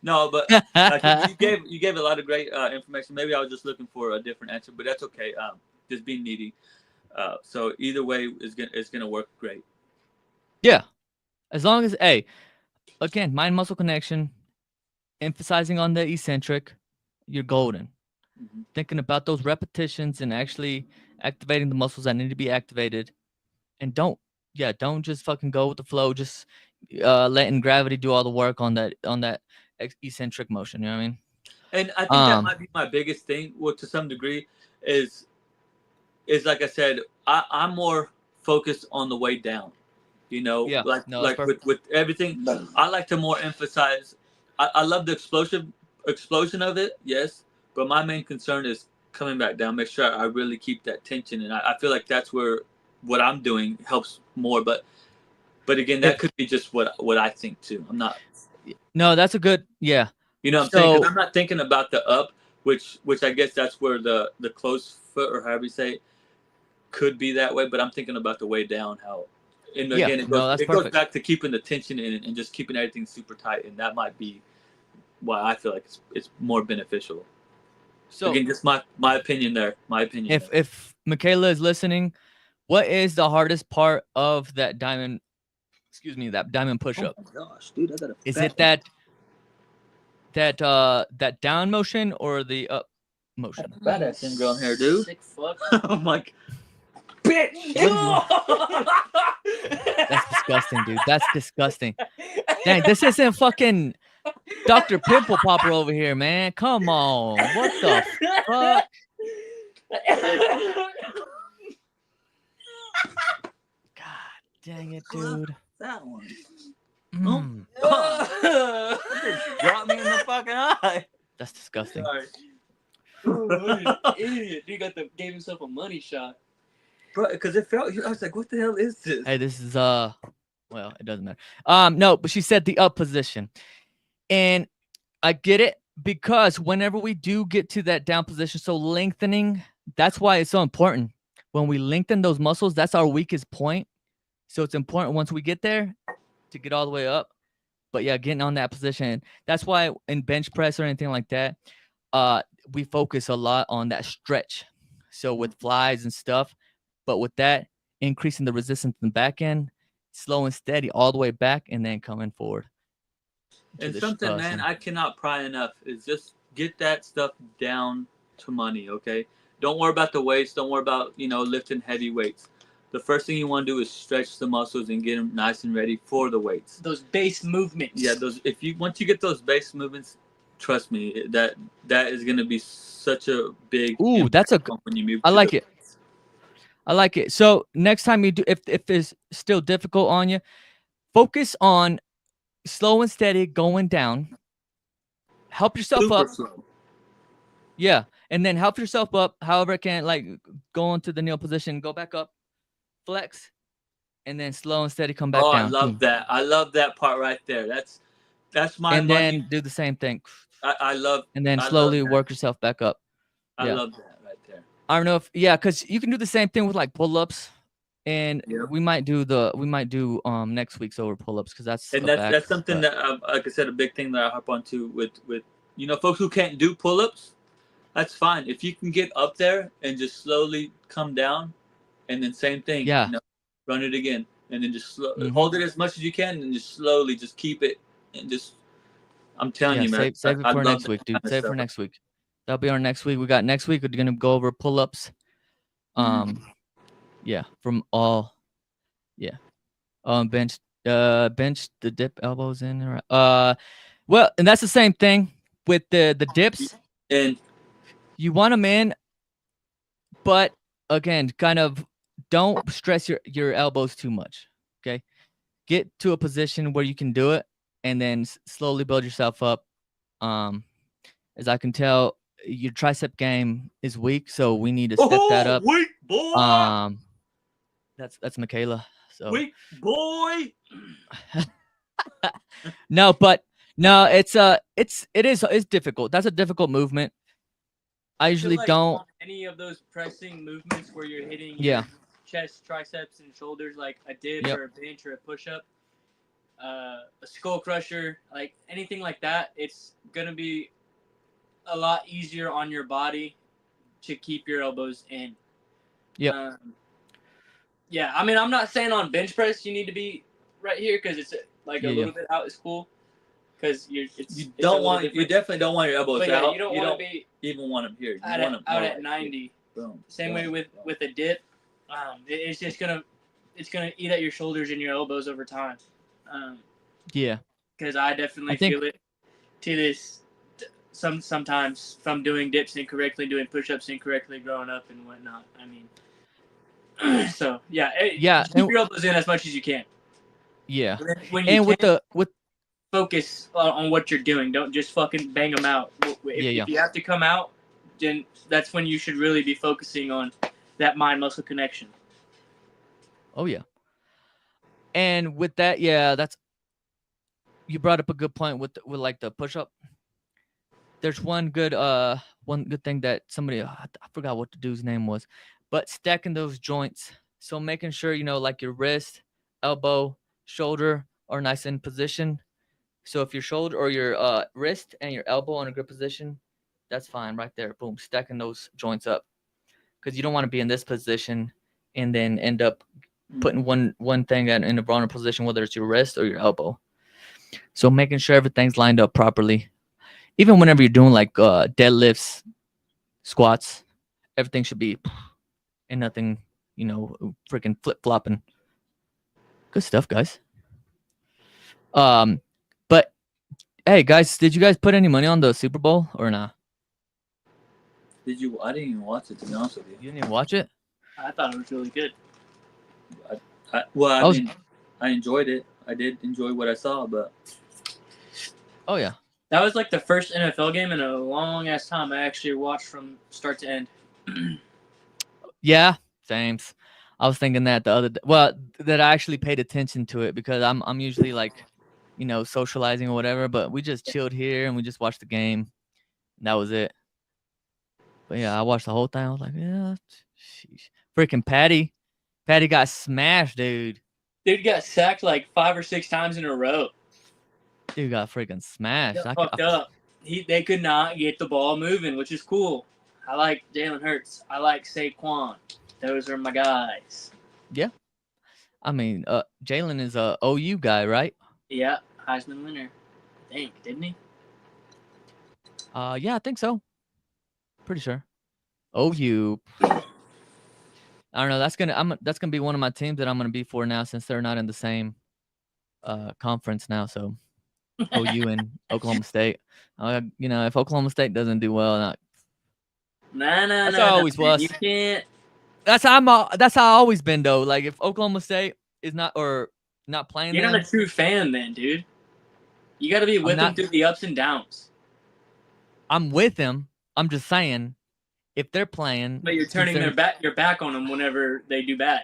A: No, but you gave a lot of great information. Maybe I was just looking for a different answer, but that's okay. Just being needy. So either way it's gonna work great.
B: Yeah, as long as again, mind muscle connection, emphasizing on the eccentric, you're golden. Mm-hmm. Thinking about those repetitions and actually activating the muscles that need to be activated, and don't just fucking go with the flow. Just letting gravity do all the work on that eccentric motion. You know what I mean?
A: And I think that might be my biggest thing. Well, to some degree, is like I said, I'm more focused on the way down. You know, with everything, I like to more emphasize. I love the explosion of it, yes, but my main concern is coming back down. Make sure I really keep that tension, and I feel like that's where what I'm doing helps more. But again, that could be just what I think too. I'm not.
B: No, that's a good, yeah.
A: You know what I'm saying? 'Cause I'm not thinking about the up, which I guess that's where the closed foot, or however you say it, could be that way. But I'm thinking about the way down, how, and again, it goes back to keeping the tension in and just keeping everything super tight, and that might be why I feel like it's more beneficial. So again, just my opinion there. My opinion.
B: If Michaela is listening, what is the hardest part of that diamond? Excuse me, that diamond push-up.
A: Oh my gosh, dude, I got a
B: is it that down motion or the up motion?
A: Badass ingrown hair, dude.
C: Sick fuck.
A: Oh my, bitch.
B: That's disgusting, dude. That's disgusting. Dang, this isn't fucking Dr. Pimple Popper over here, man. Come on. What the fuck? God dang it, dude.
A: That one.
B: Mm,
A: Got me in the fucking eye.
B: that's disgusting.
C: Sorry. What an idiot. He gave himself a money shot.
A: Bro, because it felt, I was like, what the hell is this?
B: Hey, this is well, it doesn't matter. No, but she said the up position. And I get it, because whenever we do get to that down position, so lengthening, that's why it's so important. When we lengthen those muscles, that's our weakest point. So it's important once we get there to get all the way up. But yeah, getting on that position. That's why in bench press or anything like that, we focus a lot on that stretch. So with flies and stuff, but with that, increasing the resistance in the back end, slow and steady all the way back, and then coming forward.
A: And something, man, I cannot pry enough is just get that stuff down to money, okay? Don't worry about the weights. Don't worry about, lifting heavy weights. The first thing you want to do is stretch the muscles and get them nice and ready for the weights.
C: Those base movements.
A: Yeah, once you get those base movements, trust me, that is going to be such a big.
B: Ooh, that's
A: when you move.
B: I like it. I like it. So next time you do, if it's still difficult on you, focus on slow and steady going down. Help yourself
A: Super
B: up.
A: Slow.
B: Yeah, and then help yourself up. However, it can, like, go into the kneel position, go back up, flex, and then slow and steady come back down.
A: I love that. I love that part right there. That's my.
B: And then do the same thing.
A: I love.
B: And then slowly work yourself back up.
A: I love that right there.
B: I don't know if because you can do the same thing with like pull-ups, and we might do next week's over pull-ups, because that's
A: something that, like I said, a big thing that I hop onto with folks who can't do pull-ups. That's fine if you can get up there and just slowly come down, and then same thing.
B: Yeah.
A: Run it again, and then just hold it as much as you can, and just slowly just keep it, and just. I'm telling you, man.
B: Save it for next week, dude. Save it for next week. That'll be our next week. We got next week. We're gonna go over pull-ups. Yeah, from all. Yeah. Bench the dip elbows in. Well, and that's the same thing with the dips.
A: And
B: you want them in, but again, kind of don't stress your elbows too much. Okay, get to a position where you can do it, and then slowly build yourself up. As I can tell, your tricep game is weak, so we need to step that up.
A: Weak boy.
B: That's Michaela. So
A: weak boy.
B: No, it's difficult. That's a difficult movement. I usually don't.
C: Any of those pressing movements where you're hitting your chest, triceps, and shoulders, like a dip or a bench or a push-up, a skull crusher, like anything like that, it's gonna be a lot easier on your body to keep your elbows in.
B: Yeah.
C: Yeah, I mean, I'm not saying on bench press you need to be right here, because it's like a little bit out is cool. Because you
A: definitely don't want your elbows
C: out.
A: Yeah,
C: you don't want to be
A: even want them here. You
C: out,
A: want them
C: out at 90.
A: Boom.
C: Same way with a dip. It's just gonna eat at your shoulders and your elbows over time. Because I definitely feel it to this. Sometimes from doing dips incorrectly, doing push-ups incorrectly, growing up and whatnot. I mean, so keep your elbows in as much as you can.
B: Yeah,
C: when you with focus on what you're doing. Don't just fucking bang them out. If you have to come out, then that's when you should really be focusing on that mind-muscle connection.
B: Oh yeah. And with that, that's, you brought up a good point with like the push-up. There's one good thing that somebody, I forgot what the dude's name was, but stacking those joints. So making sure, like your wrist, elbow, shoulder are nice in position. So if your shoulder or your wrist and your elbow in a good position, that's fine right there. Boom, stacking those joints up. Because you don't want to be in this position and then end up putting one thing in a vulnerable position, whether it's your wrist or your elbow. So making sure everything's lined up properly. Even whenever you're doing like deadlifts, squats, everything should be, and nothing, freaking flip-flopping. Good stuff, guys. But Hey guys, did you guys put any money on the Super Bowl or not?
A: Did you? I didn't even watch it, to be honest with you.
B: You didn't even watch it?
C: I thought it was really good.
A: I mean, I enjoyed it. I did enjoy what I saw, but
B: Oh yeah.
C: That was like the first NFL game in a long ass time I actually watched from start to end.
B: Yeah, same. I was thinking that the other that I actually paid attention to it because I'm usually like, socializing or whatever, but we just chilled here and we just watched the game. And that was it. But yeah, I watched the whole thing. I was like, yeah, sheesh. Freaking Patty got smashed, dude.
C: Dude got sacked like 5 or 6 times in a row.
B: Dude got freaking smashed.
C: Got fucked up. They could not get the ball moving, which is cool. I like Jalen Hurts. I like Saquon. Those are my guys.
B: Yeah. I mean, Jalen is a OU guy, right?
C: Yeah, Heisman winner. I think, didn't he?
B: Yeah, I think so. Pretty sure. OU. I don't know. That's gonna be one of my teams that I'm gonna be for now since they're not in the same conference now. So OU and Oklahoma State. If Oklahoma State doesn't do well,
C: That's
B: how it always was.
C: You can't.
B: That's how I've always been though. Like if Oklahoma State is not playing,
C: You're not a true fan, then, dude. You got to be with them through the ups and downs.
B: I'm with them. I'm just saying, if they're playing,
C: but you're turning your back on them whenever they do bad.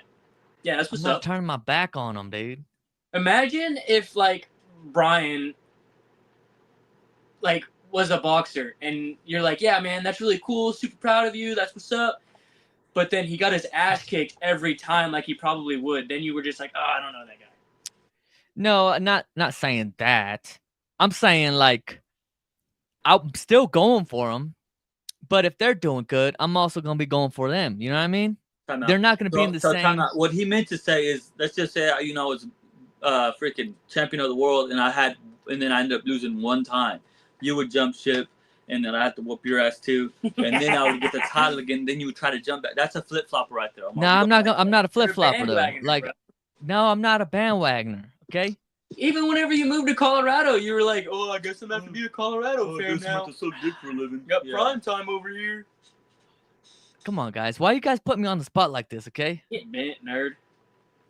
C: Yeah, that's what's up.
B: I'm not turning my back on them, dude.
C: Imagine if like Brian was a boxer and you're like, yeah, man, that's really cool, super proud of you, that's what's up. But then he got his ass kicked every time like he probably would. Then you were just like, oh, I don't know that guy.
B: No, not saying that. I'm saying like I'm still going for them, but if they're doing good, I'm also gonna be going for them. You know what I mean? They're not gonna be in the same.
A: What he meant to say is, let's just say, I was freaking champion of the world, and then I ended up losing one time. You would jump ship, and then I had to whoop your ass too, and then I would get the title again. Then you would try to jump back. That's a flip flopper right there.
B: No, I'm not a flip flopper though. Like, no, I'm not a bandwagoner. Okay.
C: Even whenever you moved to Colorado, you were like, "Oh, I guess I'm gonna have to be a Colorado fan now."
A: I suck dick for a living.
C: Got prime time over here.
B: Come on, guys. Why you guys put me on the spot like this? Okay.
C: Get bent, nerd.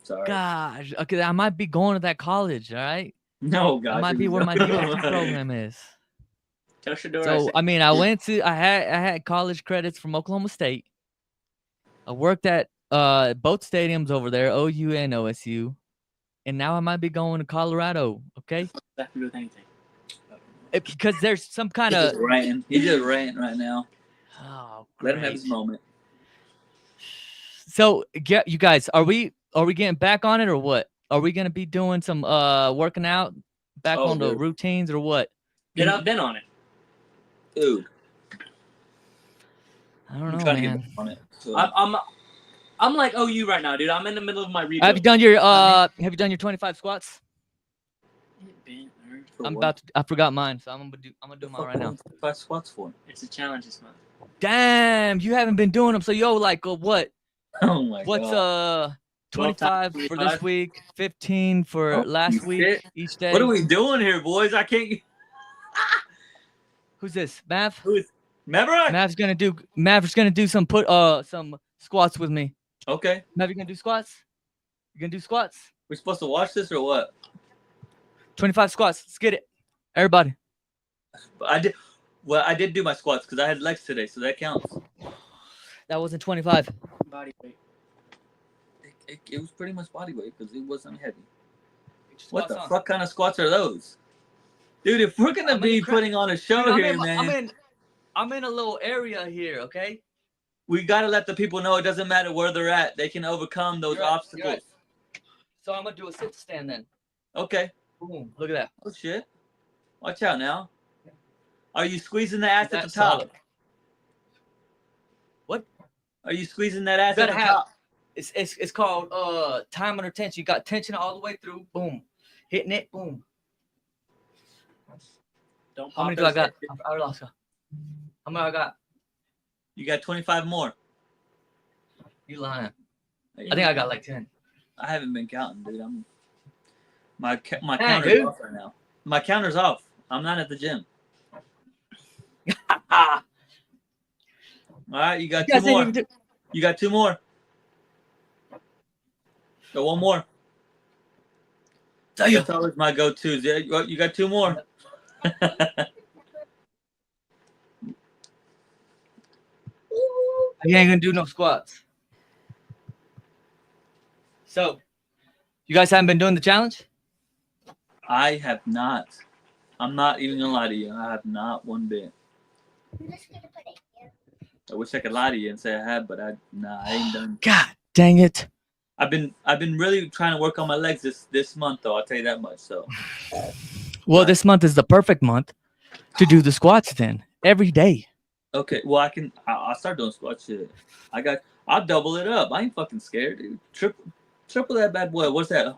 A: Sorry.
B: Gosh. Okay, I might be going to that college. All right.
A: No, God.
B: I might be where my DFT program is.
C: Touch the door.
B: So I mean, I had college credits from Oklahoma State. I worked at both stadiums over there, OU and OSU, and now I might be going to Colorado. Okay.
C: That to do with anything.
B: Because there's some kind
A: of. He's just ranting right now.
B: Oh,
A: great. Let him have his moment.
B: So, you guys, are we getting back on it or what? Are we gonna be doing some working out back on the routines or what?
C: Get up, been on it.
A: Dude,
B: I don't know, man.
A: On it, so.
C: I'm like OU right now, dude. I'm in the middle of my rebuild.
B: Have you done your 25 squats? I forgot mine, so I'm gonna do mine right now.
A: 25 squats for?
C: It's a challenge this month.
B: Damn, you haven't been doing them. So what?
A: Oh my God.
B: What's 25 for this week, 15 for last week each day.
A: What are we doing here, boys? I can't.
B: Who's this? Mav?
A: Who is Maverick?
B: Maverick's gonna do some squats with me.
A: Okay.
B: Mav, you gonna do squats?
A: We're supposed to watch this or what?
B: 25 squats. Let's get it, everybody.
A: I did do my squats because I had legs today, so that counts.
B: That wasn't 25.
C: Body weight.
A: It was pretty much body weight because it wasn't heavy. What the fuck kind of squats are those? Dude, if we're gonna be putting on a show here, man.
B: I'm in a little area here, okay?
A: We gotta let the people know it doesn't matter where they're at. They can overcome those obstacles.
B: Right. So I'm gonna do a sit stand then.
A: Okay.
B: Boom. Look at that.
A: Oh shit. Watch out now. Are you squeezing the ass at the top?
B: Solid. What?
A: Are you squeezing that ass at the top?
B: It's called time under tension. You got tension all the way through. Boom. Hitting it. Boom. How many do I got? I lost. How many I got?
A: You got 25 more.
B: You lying? I think I got like 10.
A: I haven't been counting, dude. My counter's off right now. My counter's off. I'm not at the gym.
B: Ah,
A: All right, you got
B: you
A: two
B: guys didn't
A: more.
B: even do.
A: You got two more. Got one more.
B: Damn.
A: That's always my go-tos. Yeah, you got two more.
B: You ain't gonna do no squats. So, you guys haven't been doing the challenge?
A: I have not. I'm not even gonna lie to you. I have not one bit. I wish I could lie to you and say I have, but I ain't done.
B: God dang it!
A: I've been really trying to work on my legs this month though. I'll tell you that much. So.
B: Well,
A: Right.
B: this month is the perfect month to do the squats. Then every day.
A: Okay, well I'll start doing squat shit. I'll double it up. I ain't fucking scared, dude. Triple that bad boy. What's that?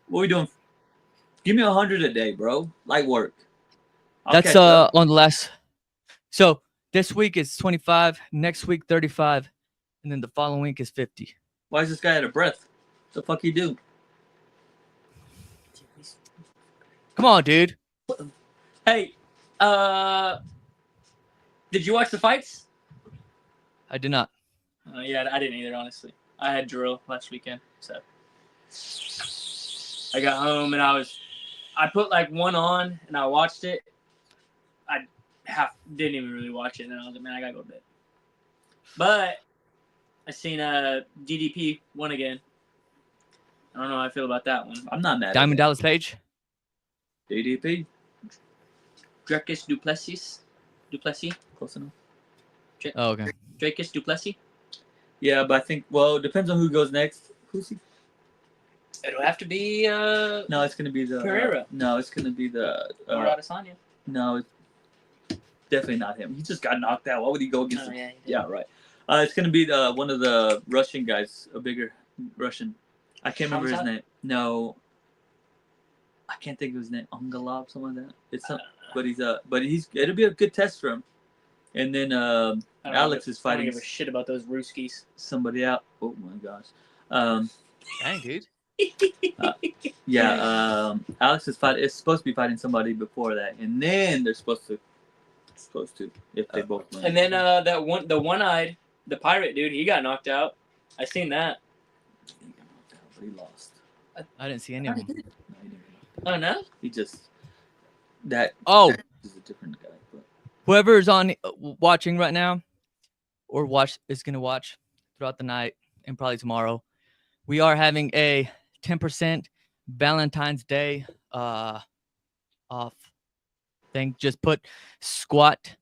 A: What we doing? Give me 100 a day, bro. Light work. I'll
B: That's
A: catch up.
B: on the last. So this week is 25. Next week 35, and then the following week is 50.
A: Why is this guy out of breath? What the fuck you do?
B: Come on, dude.
C: Hey, did you watch the fights?
B: I did not.
C: Yeah, I didn't either, honestly. I had drill last weekend, so I got home and I put like one on and I watched it. I didn't even really watch it, and then I was like, man, I gotta go to bed. But I seen DDP won again. I don't know how I feel about that one.
A: I'm not mad.
B: Diamond Dallas Page.
A: DDP.
C: Dracus Duplessis.
A: Close enough.
B: Oh, okay.
C: Dracus Duplessis.
A: Yeah, but I think it depends on who goes next. Who's he?
C: It'll have to be
A: No, it's gonna be the
C: Pereira.
A: No, it's gonna be the
C: or Adesanya.
A: No, it's definitely not him. He just got knocked out. Why would he go against him?
C: Yeah,
A: Yeah, right. It's gonna be one of the Russian guys, a bigger Russian. I can't remember his name. No, I can't think of his name. Ungalov, something like that. It's some, but it'll be a good test for him. And then Alex is fighting.
C: I don't give a shit about those Ruskies.
A: Somebody out. Oh my gosh.
B: Dang, dude.
A: Alex is fighting. It's supposed to be fighting somebody before that, and then they're supposed to if they both win.
C: And then the one-eyed, the pirate dude, he got knocked out. I seen that.
A: He got knocked out, but he lost.
B: I didn't see any of them.
A: No, he didn't.
C: Oh no.
A: He just that.
B: Oh.
A: That is a different guy. But
B: Whoever is on watching right now, or is gonna watch throughout the night and probably tomorrow, we are having a 10% Valentine's Day off thing. Just put squat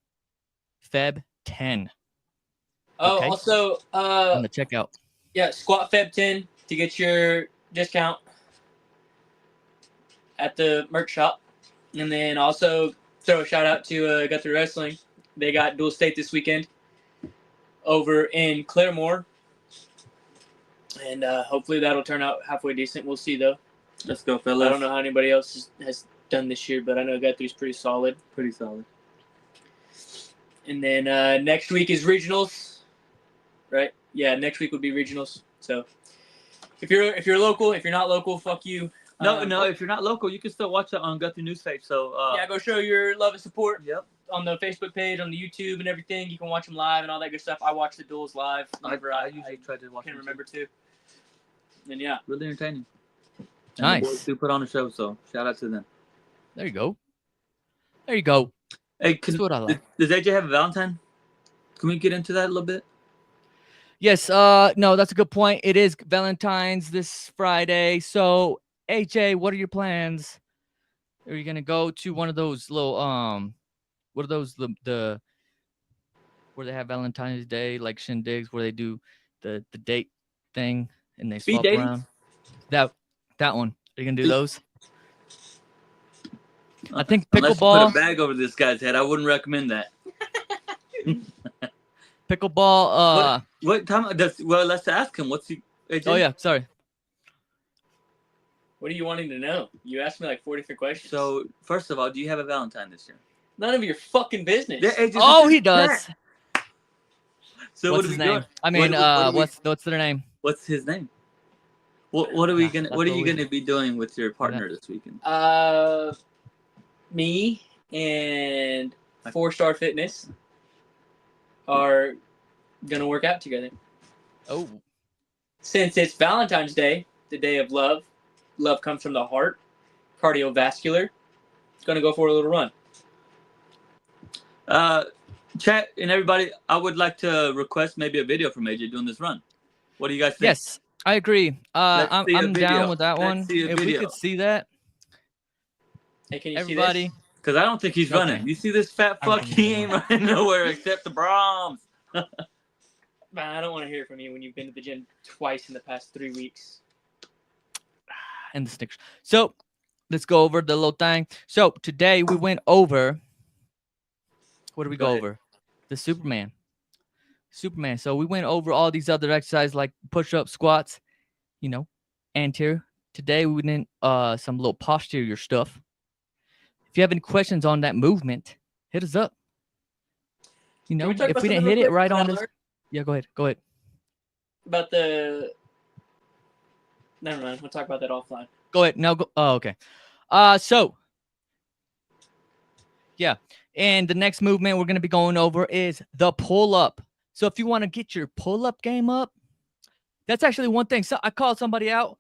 B: Feb 10.
C: Oh,
B: Okay.
C: also
B: On the checkout.
C: yeah, squat Feb 10 to get your discount at the merch shop, and then also throw a shout out to Guthrie Wrestling. They got dual state this weekend over in Claremore, and hopefully that'll turn out halfway decent. We'll see though.
A: let's go, fellas.
C: I don't know how anybody else has done this year, but I know Guthrie's pretty solid.
A: Pretty solid.
C: And then next week is regionals, right? Yeah, next week would be regionals. So if you're local, if you're not local, fuck you.
A: No. If you're not local, you can still watch it on Guthrie News page. So
C: Yeah, go show your love and support.
A: Yep.
C: On the Facebook page, on the YouTube, and everything. You can watch them live and all that good stuff. I watch the duels live whenever
A: I usually try to watch.
C: can
A: them
C: remember to. And yeah,
A: really entertaining. And
B: Nice.
A: the boys do put on a show, so shout out to them.
B: There you go. There you go.
A: Hey,
B: That's what I like.
A: does AJ have a Valentine? Can we get into that a little bit?
B: Yes. No, that's a good point. It is Valentine's this Friday. So AJ, what are your plans? Are you gonna go to one of those little what are those the where they have Valentine's Day like shindigs where they do the date thing and they
A: Speed
B: swap
A: dating?
B: around? That one. Are you gonna do those? I think
A: Unless you
B: pickleball.
A: put a bag over this guy's head, I wouldn't recommend that.
B: Pickleball.
A: What time? Let's ask him. What's he? AJ?
B: Oh yeah, sorry.
C: what are you wanting to know? You asked me like 43 questions.
A: So first of all, do you have a Valentine this year?
C: none of your fucking business.
A: Yeah, AJ,
B: Oh, he does.
A: So
B: What's
A: what are
B: his
A: we
B: name?
A: doing?
B: I mean,
A: What are we-
B: what's their name?
A: What's his name? What are we gonna?
B: That's
A: What are
B: what
A: you
B: we-
A: gonna be doing with your partner this weekend?
C: me and 4-Star Fitness are gonna work out together.
B: Oh,
C: Since it's Valentine's Day, the day of love, love comes from the heart, cardiovascular. Gonna go for a little run.
A: Chat and everybody, I would like to request maybe a video from AJ doing this run. What do you guys think?
B: yes, I agree. I'm down with that one. If we could see that,
C: Hey, can you
B: everybody.
C: see this?
A: Because I don't think he's running. You see this fat fuck? He ain't running nowhere except the Brahms.
C: Man, I don't want to hear from you when you've been to the gym twice in the past 3 weeks.
B: And the Snickers. So let's go over the little thing. So today we went over. What did we go over? The Superman. So we went over all these other exercises like push-ups, squats, anterior. Today we went in some little posterior stuff. If you have any questions on that movement, hit us up. If we didn't hit it right on this. Yeah, go ahead.
C: About the. Never mind. We'll talk about that offline.
B: Go ahead. Now go. Oh, okay. So. Yeah. And the next movement we're going to be going over is the pull-up. So if you want to get your pull-up game up, that's actually one thing. So I called somebody out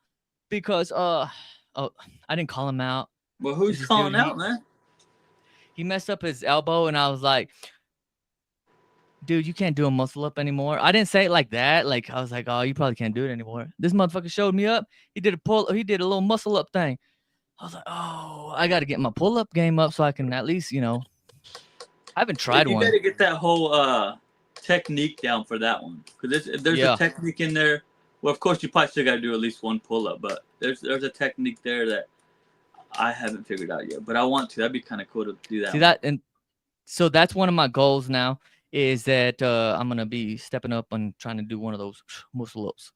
B: because I didn't call him out.
A: Well, who's calling out, man?
B: He messed up his elbow, and I was like, dude, you can't do a muscle up anymore. I didn't say it like that. Like, I was like, oh, you probably can't do it anymore. This motherfucker showed me up. He did a little muscle up thing. I was like, oh, I got to get my pull up game up so I can at least, I haven't tried one.
A: You got to get that whole technique down for that one. Because there's a technique in there. Well, of course, you probably still got to do at least one pull up, but there's a technique there that I haven't figured out yet. But I want to. That'd be kind of cool to do that.
B: See that? And so that's one of my goals now. Is that I'm gonna be stepping up and trying to do one of those muscle ups.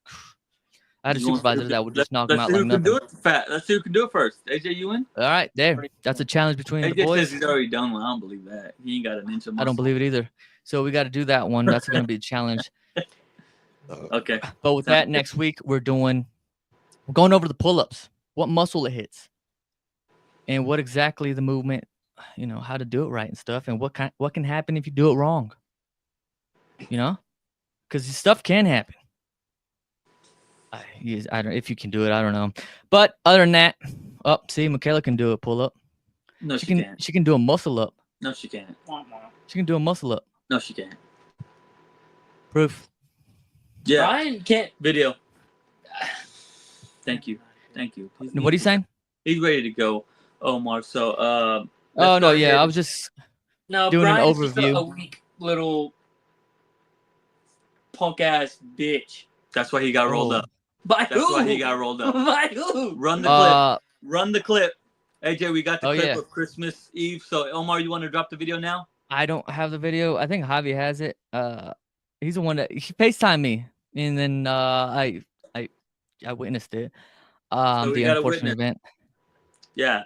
B: I had a supervisor that would just knock them out like nothing.
A: Let's see who can do it first. AJ, you win?
B: All right, there. That's a challenge between the boys.
A: AJ says he's already done one. I don't believe that. He ain't got an inch of muscle.
B: I don't believe it either. So we got to do that one. That's gonna be a challenge.
A: Okay.
B: But with that, next week we're going over the pull-ups. What muscle it hits, and what exactly the movement. How to do it right and stuff, and what can happen if you do it wrong. Because stuff can happen. I don't. If you can do it, I don't know. But other than that, see, Michaela can do a pull up.
A: No, she can't.
B: She can do a muscle up.
A: No, she can't.
B: She can do a muscle up.
A: No, she can't.
B: Proof.
C: Yeah. Brian can't.
A: Video. Thank you.
B: What are you saying?
A: He's ready to go, Omar. So,
B: oh no, yeah, I was just doing
C: Brian's
B: an overview.
C: Just a weak little punk ass bitch.
A: That's why he got rolled up.
C: By who?
A: That's why he got rolled up.
C: By who?
A: Run the clip. Run the clip. AJ, we got the clip of Christmas Eve. So, Omar, you want to drop the video now?
B: I don't have the video. I think Javi has it. He's the one that he FaceTimed me, and then I witnessed it.
A: So
B: the unfortunate event.
A: Yeah.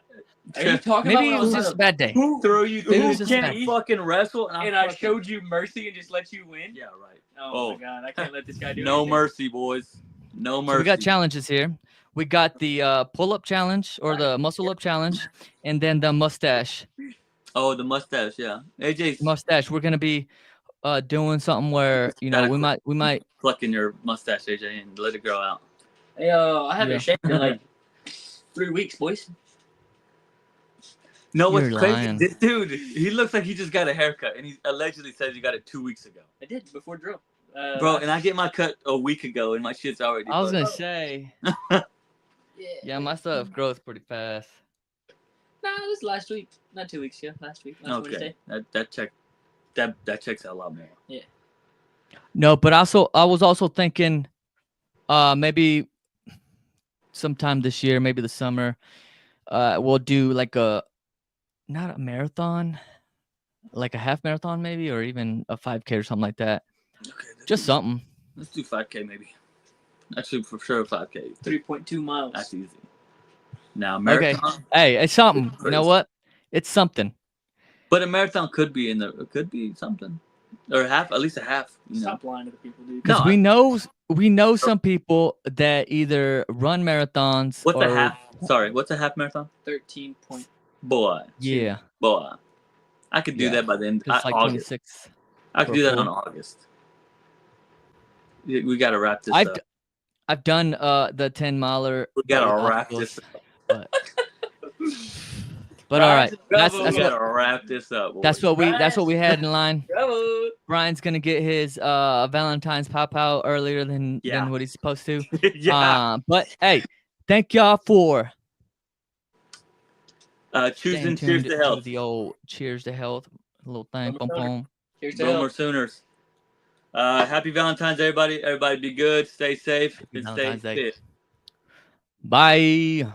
C: Are you talking
B: Maybe
C: about
B: it was just a bad day.
A: Who can't fucking wrestle?
C: And I showed you mercy and just let you win?
A: Yeah, right.
C: Oh my God, I can't let this guy do
A: no
C: anything.
A: mercy, boys. No mercy.
B: So we got challenges here. We got the pull-up challenge or the muscle-up challenge, and then the mustache.
A: Oh, the mustache, yeah. AJ's
B: mustache. We're gonna be doing something where we might
A: plucking your mustache, AJ, and let it grow out.
C: Hey, I haven't shaved in like 3 weeks, boys.
A: No, what's crazy? This dude, he looks like he just got a haircut, and he allegedly says he got it 2 weeks ago.
C: I did before drill.
A: Bro, and I get my cut a week ago, and my shit's already.
B: I was gonna say. Yeah, my stuff grows pretty fast.
C: Nah, this is last week, not 2 weeks. Yeah, last week. Last
A: okay,
C: Wednesday.
A: that checks out a lot more.
C: Yeah.
B: No, but I was also thinking, maybe sometime this year, maybe the summer, we'll do like not a marathon, like a half marathon maybe, or even a 5K or something like that.
A: Okay.
B: Just something.
A: Let's do 5K maybe. Actually, for sure 5K.
C: 3.2 miles.
A: That's easy. Now marathon.
B: Okay. Hey, it's something. You know what? It's something.
A: But a marathon could be something, or at least a half.
C: Stop lying to the people, dude.
B: Because we know some people that either run marathons.
A: What's a half? Sorry, what's a half marathon?
C: 13.2
A: Boy.
B: Yeah.
A: Boy. I could do that by the end
B: It's like
A: August.
B: 26.
A: I could do that on
B: full.
A: August. We got to wrap this up.
B: I've done the 10 miler.
A: We got to wrap this up.
B: But all right,
A: that's we got to wrap this up. Boys.
B: That's what we had in line.
C: Bravo.
B: Brian's gonna get his Valentine's pop out earlier than what he's supposed to.
A: Yeah.
B: But hey, thank y'all for
A: choosing Cheers to Health.
B: the old Cheers to Health little thing. Boom, boom.
C: Cheers to
A: Boomer Sooners. Happy Valentine's, everybody. Everybody be good, stay safe, and stay fit.
B: Bye.